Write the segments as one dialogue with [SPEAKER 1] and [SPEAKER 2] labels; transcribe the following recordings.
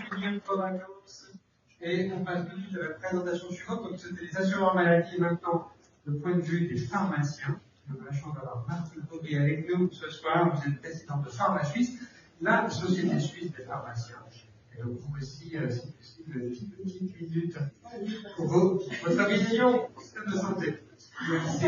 [SPEAKER 1] finir vos vacances. Et on passe tout de suite à la présentation suivante. Donc, c'était les assureurs maladie et maintenant le point de vue des pharmaciens. Nous avons la chance d'avoir Martine Aubry avec nous ce soir. Vous êtes présidente de Pharma Suisse, la société suisse des pharmaciens. Et donc, vous aussi, si possible, 10 petites minutes pour votre vision de santé. Merci.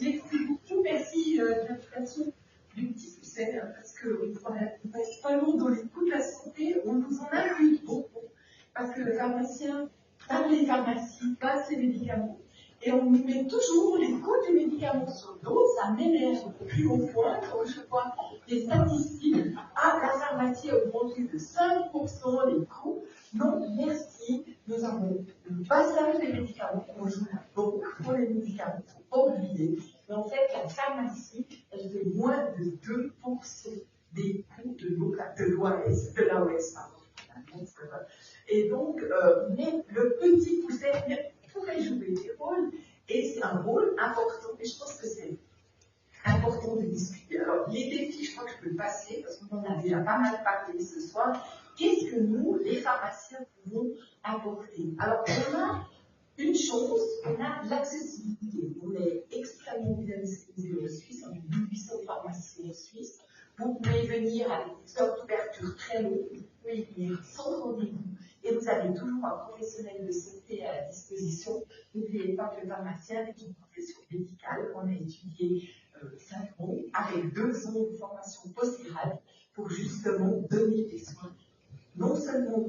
[SPEAKER 2] Merci beaucoup. Merci de l'invitation du petit succès, parce qu'on passe vraiment dans les coûts de la santé, on nous en inclut beaucoup, parce que le pharmacien, dans les pharmacies, passe les médicaments, et on nous met toujours les coûts des médicaments sur le dos. Ça m'énerve au plus haut point quand je vois des statistiques. Ah, la pharmacie a augmenté de 5% les coûts. Non, merci. Nous avons le passage des médicaments. On joue beaucoup pour les médicaments, il ne faut pas oublier. Mais en fait, la pharmacie, elle fait moins de 2% des coûts de l'AOS. Et donc, mais le petit pousset pourrait jouer des rôles, et c'est un rôle important, et je pense que c'est important de discuter. Alors, les défis, je crois que je peux le passer, parce qu'on en a déjà pas mal parlé ce soir. Qu'est-ce que nous, les pharmaciens, pouvons apporter? Alors, on a une chose, on a l'accessibilité. On est extrêmement bien distribué en Suisse, on a 1800 pharmacies en Suisse. Vous pouvez venir avec des heures d'ouverture très longues, vous pouvez venir sans rendez-vous, et vous avez toujours un professionnel de santé à la disposition. N'oubliez pas que le pharmacien est une profession médicale. On a étudié 5 ans, avec 2 ans de formation post-grade, pour justement donner des soins, non seulement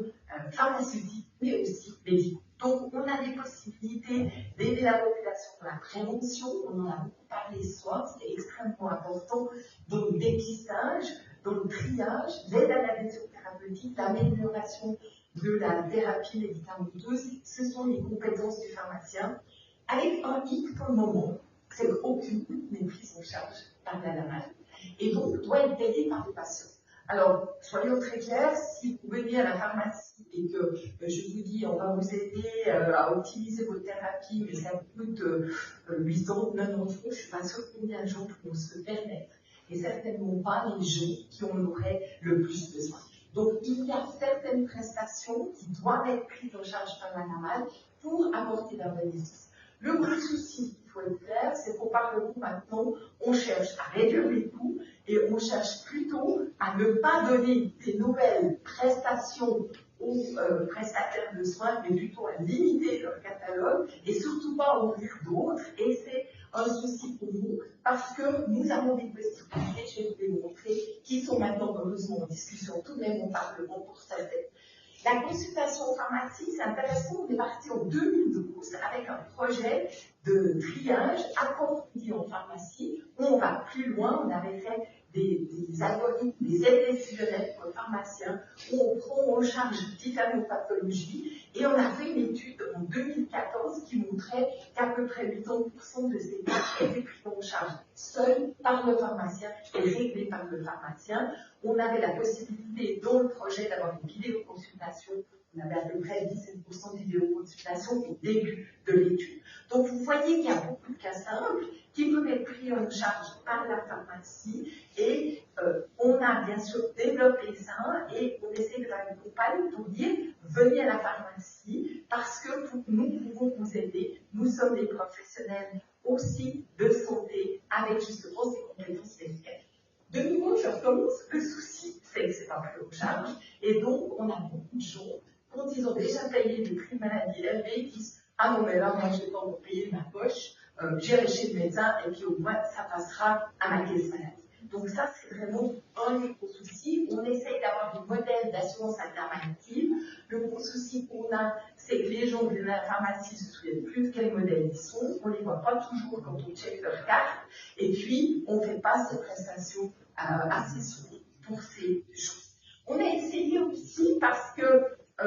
[SPEAKER 2] pharmaceutiques, mais aussi médicaux. Donc, on a des possibilités d'aider la population dans la prévention. On en a beaucoup parlé ce soir, c'est extrêmement important. Dans le dépistage, dans le triage, l'aide à l'adhésion thérapeutique, l'amélioration de la thérapie médicamenteuse, ce sont les compétences du pharmacien. Avec un hic pour le moment, c'est qu'aucune n'est prise en charge par la LAMAL, et donc doit être payée par le patient. Alors, soyons très clairs, si vous venez à la pharmacie et que je vous dis on va vous aider à optimiser votre thérapie, mais ça vous coûte 800, 90 euros, je ne suis pas sûre combien de gens pourront se le permettre. Et certainement pas les gens qui en auraient le plus besoin. Donc, il y a certaines prestations qui doivent être prises en charge par la LAMAL pour apporter leur bénéfice. Le gros souci, il faut être clair, c'est qu'au Parlement maintenant, on cherche à réduire les coûts et on cherche plutôt à ne pas donner des nouvelles prestations aux prestataires de soins, mais plutôt à limiter leur catalogue et surtout pas en ouvrir d'autres. Et c'est un souci pour nous parce que nous avons des possibilités, je vais vous les montrer, qui sont maintenant heureusement en discussion tout de même au Parlement pour certaines. La consultation en pharmacie, c'est intéressant, on est parti en 2012 avec un projet de triage approfondi en pharmacie, où on va plus loin, on avait fait des algorithmes, des aides décisionnelles pour le pharmacien, où on prend en charge différentes pathologies, et on a fait une étude en 2014 qui montrait qu'à peu près 80% de ces cas étaient pris en charge seuls par le pharmacien et réglés par le pharmacien. On avait la possibilité dans le projet d'avoir une vidéoconsultation. On avait à peu près 17% de vidéoconsultation au début de l'étude. Donc vous voyez qu'il y a beaucoup de cas simples qui peuvent être pris en charge par la pharmacie et on a bien sûr développé ça et on essaie de faire une campagne pour dire venez à la pharmacie parce que nous pouvons vous aider. Nous sommes des professionnels aussi de santé avec justement ces compétences médicales. De nouveau, je recommence, le souci, c'est que c'est pas pris en charge, et donc on a beaucoup de gens, quand ils ont déjà payé des prix maladie élevés, qui disent ah non, mais là, moi, je vais pas me payer de ma poche, j'irai chez le médecin, et puis au moins, ça passera à ma caisse maladie. Donc, ça, c'est vraiment un des gros soucis. On essaye d'avoir des modèles d'assurance alternative. Le gros souci qu'on a, c'est que les gens de la pharmacie ne se souviennent plus de quel modèle ils sont. On ne les voit pas toujours quand on check leur carte. Et puis, on ne fait pas ces prestations assez souvent pour ces gens. On a essayé aussi parce que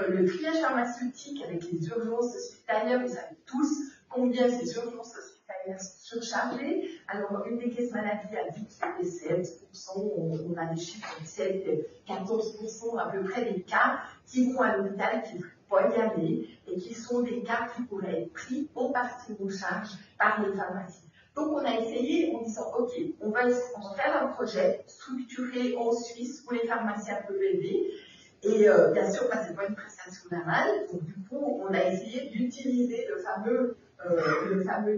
[SPEAKER 2] le triage pharmaceutique avec les urgences hospitalières, vous savez tous combien ces urgences hospitalières sont surchargées. Alors, une des caisses maladies a dit que c'était 7%, on a des chiffres officiels de 14% à peu près des cas qui vont à l'hôpital, qui ne peuvent pas y aller, et qui sont des cas qui pourraient être pris en partie en charge par les pharmacies. Donc, on a essayé en disant, OK, on va faire un projet structuré en Suisse où les pharmaciens peuvent aider. Et bien sûr, c'est pas une prestation normale. Donc du coup, on a essayé d'utiliser le fameux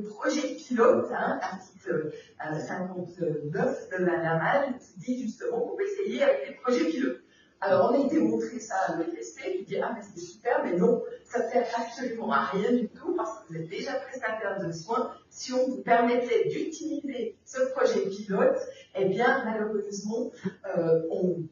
[SPEAKER 2] projet pilote, article 59 de la NAMAL, qui dit justement qu'on peut essayer avec les projets pilotes. Alors, on a été montrer ça à l'EPC, qui dit ah mais c'est super, mais non, ça ne sert absolument à rien du tout parce que vous êtes déjà prestataire de soins. Si on vous permettait d'utiliser ce projet pilote, eh bien malheureusement, on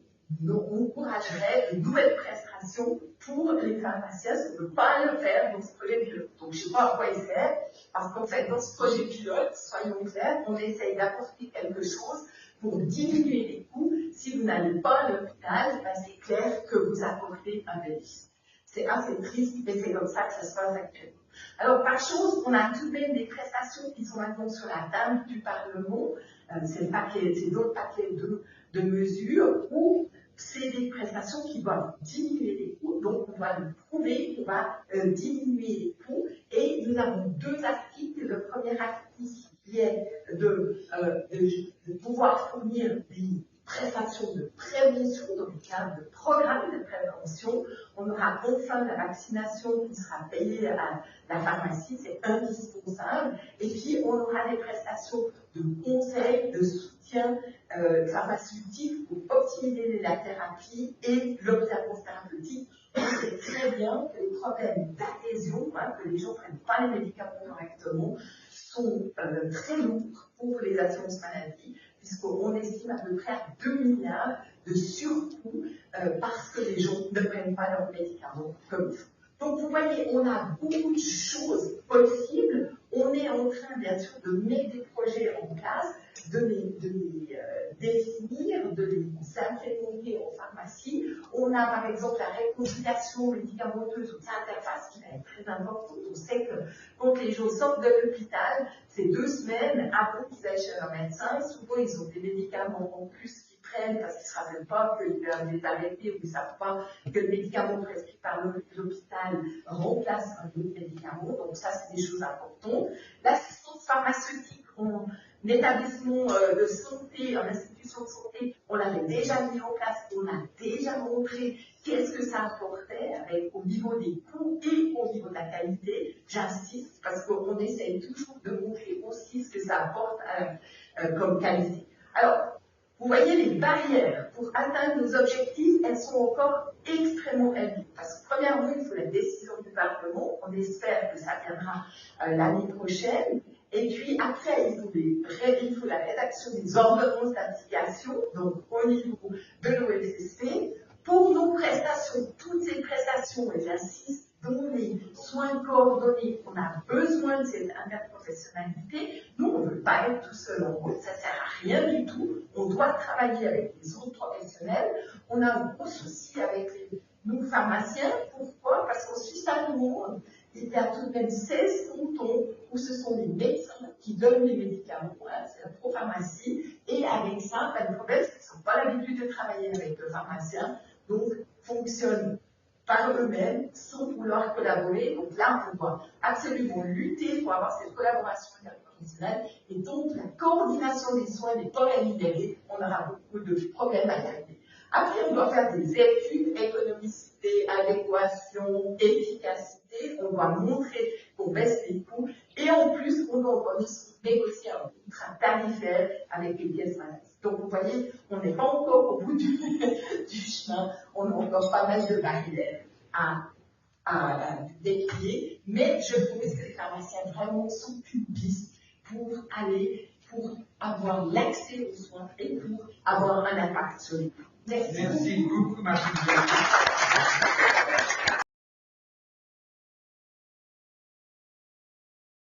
[SPEAKER 2] encouragerait de nouvelles prestations pour les pharmaciens, ça ne peut pas le faire dans ce projet pilote. Donc je ne sais pas à quoi il sert, parce qu'en fait dans ce projet pilote, soyons clairs, on essaye d'apporter quelque chose pour diminuer les coûts. Si vous n'allez pas à l'hôpital, c'est clair que vous apportez un bénéfice. C'est assez triste, mais c'est comme ça que ça se passe actuellement. Alors, par chose, on a tout de même des prestations qui sont maintenant sur la table du Parlement. C'est d'autres paquets de mesures où c'est des prestations qui doivent diminuer les coûts. Donc, on va nous prouver qu'on va diminuer les coûts. Et nous avons deux articles. Le premier article qui est de pouvoir fournir des prestations de prévention dans le cadre de programmes de prévention. On aura enfin la vaccination qui sera payée à la pharmacie, c'est indispensable. Et puis, on aura des prestations de conseil, de soutien pharmaceutique pour optimiser la thérapie et l'observance thérapeutique. On sait très bien que les problèmes d'adhésion, que les gens ne prennent pas les médicaments correctement, sont très lourds pour les assurances maladie, puisqu'on estime à peu près à 2 milliards de surcoûts parce que les gens ne prennent pas leurs médicaments comme il faut. Donc vous voyez, on a beaucoup de choses possibles. On est en train, bien sûr, de mettre des projets en place, de les définir, de les implémenter en pharmacie. On a par exemple la réconciliation médicamenteuse ou interface qui va être très importante. On sait que quand les gens sortent de l'hôpital, c'est 2 semaines avant qu'ils aillent chez leur médecin. Souvent, ils ont des médicaments en plus qu'ils prennent parce qu'ils ne se rappellent pas qu'ils doivent les arrêter ou ils ne savent pas que le médicament prescrit par l'hôpital remplace un autre médicament. Donc ça, c'est des choses importantes. L'assistance pharmaceutique en établissement de santé, en institution de santé, on l'avait déjà mis en place, on a déjà montré qu'est-ce que ça apportait au niveau des coûts et au niveau de la qualité. J'insiste parce qu'on essaye toujours de montrer aussi ce que ça apporte comme qualité. Alors, vous voyez, les barrières pour atteindre nos objectifs, elles sont encore extrêmement élevées. Parce que premièrement, il faut la décision du Parlement. On espère que ça viendra l'année prochaine. Et puis après, il faut la rédaction des ordonnances d'application, donc au niveau de l'OFCC, pour nos prestations, toutes ces prestations, et j'insiste, dont les soins coordonnés, on a besoin de cette interprofessionnalité. Nous, on ne veut pas être tout seul en route, ça ne sert à rien du tout. On doit travailler avec les autres professionnels. On a un gros souci avec nous pharmaciens. Pourquoi? Parce qu'en Suisse allemande, il y a tout de même 16 cantons où ce sont les médecins qui donnent les médicaments, c'est la propharmacie. Et avec ça, le problème, c'est qu'ils n'ont pas l'habitude de travailler avec le pharmacien, donc fonctionnent par eux-mêmes, sans vouloir collaborer. Donc là, on doit absolument lutter pour avoir cette collaboration interprofessionnelle. Et donc, la coordination des soins n'est pas rémunérée. On aura beaucoup de problèmes à y arriver. Après, on doit faire des études, économicité, adéquation, efficacité. On doit montrer qu'on baisse les coûts. Et en plus, on doit négocier un contrat tarifaire avec les caisses maladies. Donc, vous voyez, on n'est pas encore au bout du chemin. On a encore pas mal de barrières à déplier. Mais je trouve que les pharmaciens vraiment sont une piste pour avoir l'accès aux soins et pour avoir un impact sur les coûts.
[SPEAKER 1] Merci beaucoup, Marie.